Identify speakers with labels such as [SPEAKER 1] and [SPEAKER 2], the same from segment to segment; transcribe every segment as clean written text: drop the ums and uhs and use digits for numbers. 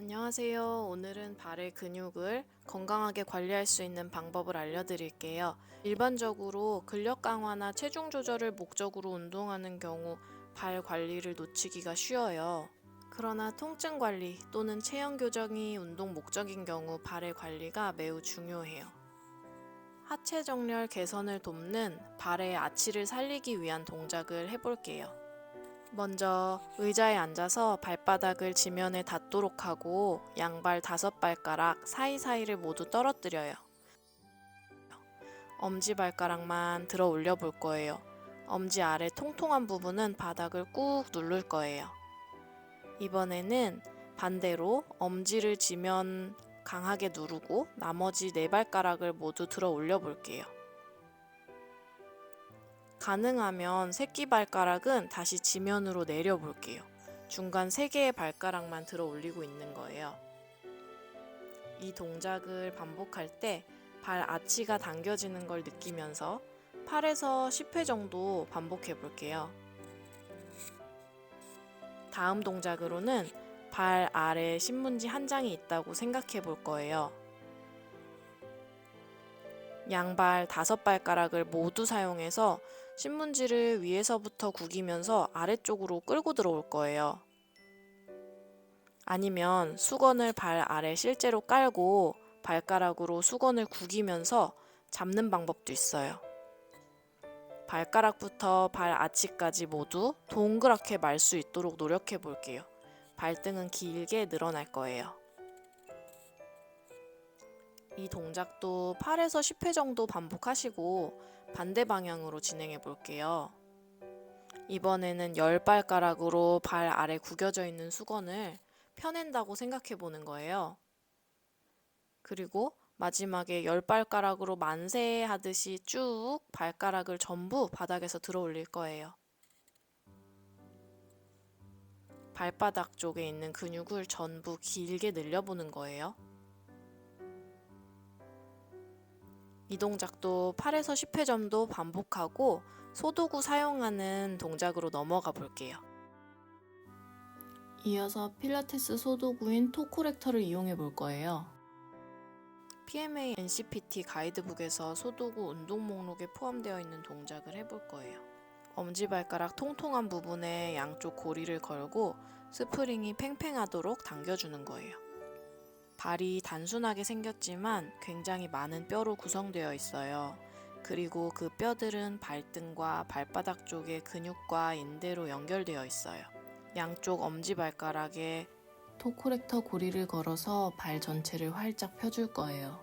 [SPEAKER 1] 안녕하세요. 오늘은 발의 근육을 건강하게 관리할 수 있는 방법을 알려드릴게요. 일반적으로 근력 강화나 체중 조절을 목적으로 운동하는 경우 발 관리를 놓치기가 쉬워요. 그러나 통증 관리 또는 체형 교정이 운동 목적인 경우 발의 관리가 매우 중요해요. 하체 정렬 개선을 돕는 발의 아치를 살리기 위한 동작을 해볼게요. 먼저 의자에 앉아서 발바닥을 지면에 닿도록 하고 양발 5발가락 사이사이를 모두 떨어뜨려요. 엄지발가락만 들어 올려 볼 거예요. 엄지 아래 통통한 부분은 바닥을 꾹 누를 거예요. 이번에는 반대로 엄지를 지면 강하게 누르고 나머지 4발가락을 모두 들어 올려 볼게요. 가능하면 새끼발가락은 다시 지면으로 내려 볼게요. 중간 3개의 발가락만 들어 올리고 있는 거예요. 이 동작을 반복할 때 발 아치가 당겨지는 걸 느끼면서 8에서 10회 정도 반복해 볼게요. 다음 동작으로는 발 아래에 신문지 한 장이 있다고 생각해 볼 거예요. 양발 5발가락을 모두 사용해서 신문지를 위에서부터 구기면서 아래쪽으로 끌고 들어올 거예요. 아니면 수건을 발 아래 실제로 깔고 발가락으로 수건을 구기면서 잡는 방법도 있어요. 발가락부터 발 아치까지 모두 동그랗게 말 수 있도록 노력해 볼게요. 발등은 길게 늘어날 거예요. 이 동작도 8에서 10회 정도 반복하시고 반대 방향으로 진행해 볼게요. 이번에는 10발가락으로 발 아래 구겨져 있는 수건을 펴낸다고 생각해 보는 거예요. 그리고 마지막에 10발가락으로 만세 하듯이 쭉 발가락을 전부 바닥에서 들어 올릴 거예요. 발바닥 쪽에 있는 근육을 전부 길게 늘려보는 거예요. 이 동작도 8에서 10회 정도 반복하고 소도구 사용하는 동작으로 넘어가 볼게요. 이어서 필라테스 소도구인 토코렉터를 이용해 볼 거예요. PMA NCPT 가이드북에서 소도구 운동 목록에 포함되어 있는 동작을 해볼 거예요. 엄지발가락 통통한 부분에 양쪽 고리를 걸고 스프링이 팽팽하도록 당겨주는 거예요. 발이 단순하게 생겼지만 굉장히 많은 뼈로 구성되어 있어요. 그리고 그 뼈들은 발등과 발바닥 쪽의 근육과 인대로 연결되어 있어요. 양쪽 엄지발가락에 토코렉터 고리를 걸어서 발 전체를 활짝 펴줄 거예요.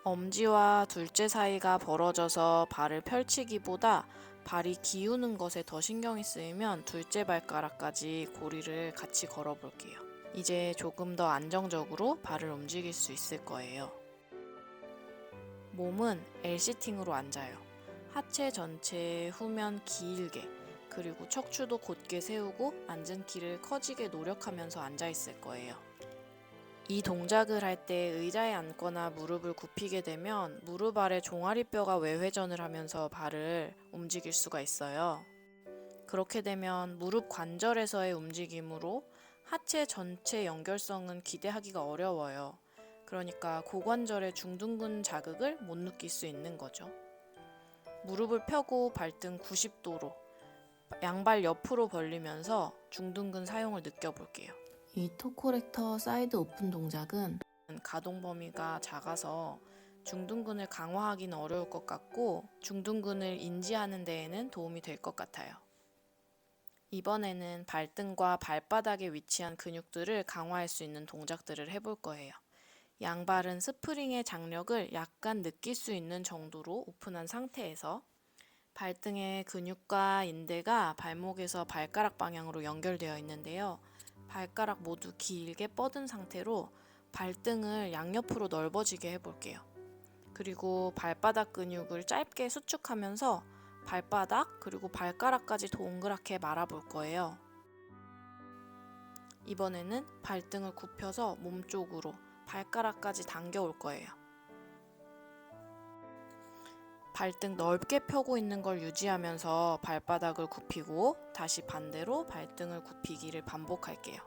[SPEAKER 1] 엄지와 둘째 사이가 벌어져서 발을 펼치기보다 발이 기우는 것에 더 신경이 쓰이면 둘째 발가락까지 고리를 같이 걸어 볼게요. 이제 조금 더 안정적으로 발을 움직일 수 있을 거예요. 몸은 L시팅으로 앉아요. 하체 전체 후면 길게, 그리고 척추도 곧게 세우고 앉은 키를 커지게 노력하면서 앉아 있을 거예요. 이 동작을 할 때 의자에 앉거나 무릎을 굽히게 되면 무릎 아래 종아리뼈가 외회전을 하면서 발을 움직일 수가 있어요. 그렇게 되면 무릎 관절에서의 움직임으로 하체 전체 연결성은 기대하기가 어려워요. 그러니까 고관절의 중둔근 자극을 못 느낄 수 있는 거죠. 무릎을 펴고 발등 90도로 양발 옆으로 벌리면서 중둔근 사용을 느껴볼게요. 이 토코렉터 사이드 오픈 동작은 가동 범위가 작아서 중둔근을 강화하기는 어려울 것 같고 중둔근을 인지하는 데에는 도움이 될 것 같아요. 이번에는 발등과 발바닥에 위치한 근육들을 강화할 수 있는 동작들을 해볼 거예요. 양발은 스프링의 장력을 약간 느낄 수 있는 정도로 오픈한 상태에서 발등의 근육과 인대가 발목에서 발가락 방향으로 연결되어 있는데요. 발가락 모두 길게 뻗은 상태로 발등을 양옆으로 넓어지게 해볼게요. 그리고 발바닥 근육을 짧게 수축하면서 발바닥 그리고 발가락까지 동그랗게 말아볼 거예요. 이번에는 발등을 굽혀서 몸쪽으로 발가락까지 당겨올 거예요. 발등 넓게 펴고 있는 걸 유지하면서 발바닥을 굽히고 다시 반대로 발등을 굽히기를 반복할게요.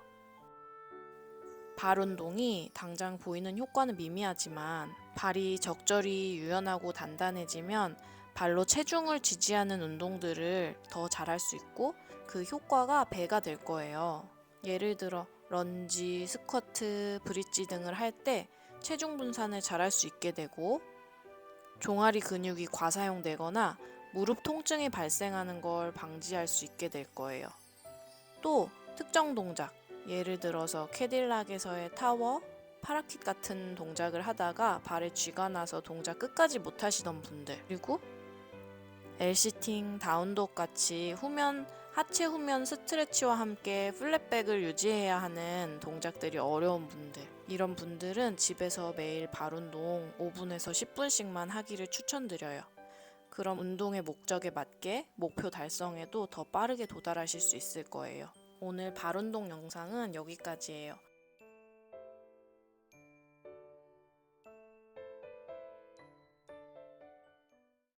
[SPEAKER 1] 발 운동이 당장 보이는 효과는 미미하지만 발이 적절히 유연하고 단단해지면 발로 체중을 지지하는 운동들을 더 잘할 수 있고 그 효과가 배가 될 거예요. 예를 들어 런지, 스쿼트, 브릿지 등을 할 때 체중 분산을 잘할 수 있게 되고 종아리 근육이 과사용되거나 무릎 통증이 발생하는 걸 방지할 수 있게 될 거예요. 또 특정 동작, 예를 들어서 캐딜락에서의 타워, 파라킷 같은 동작을 하다가 발에 쥐가 나서 동작 끝까지 못 하시던 분들, 그리고 L시팅, 다운독 같이 하체 후면 스트레치와 함께 플랫백을 유지해야 하는 동작들이 어려운 분들, 이런 분들은 집에서 매일 발 운동 5분에서 10분씩만 하기를 추천드려요. 그럼 운동의 목적에 맞게 목표 달성에도 더 빠르게 도달하실 수 있을 거예요. 오늘 발 운동 영상은 여기까지예요.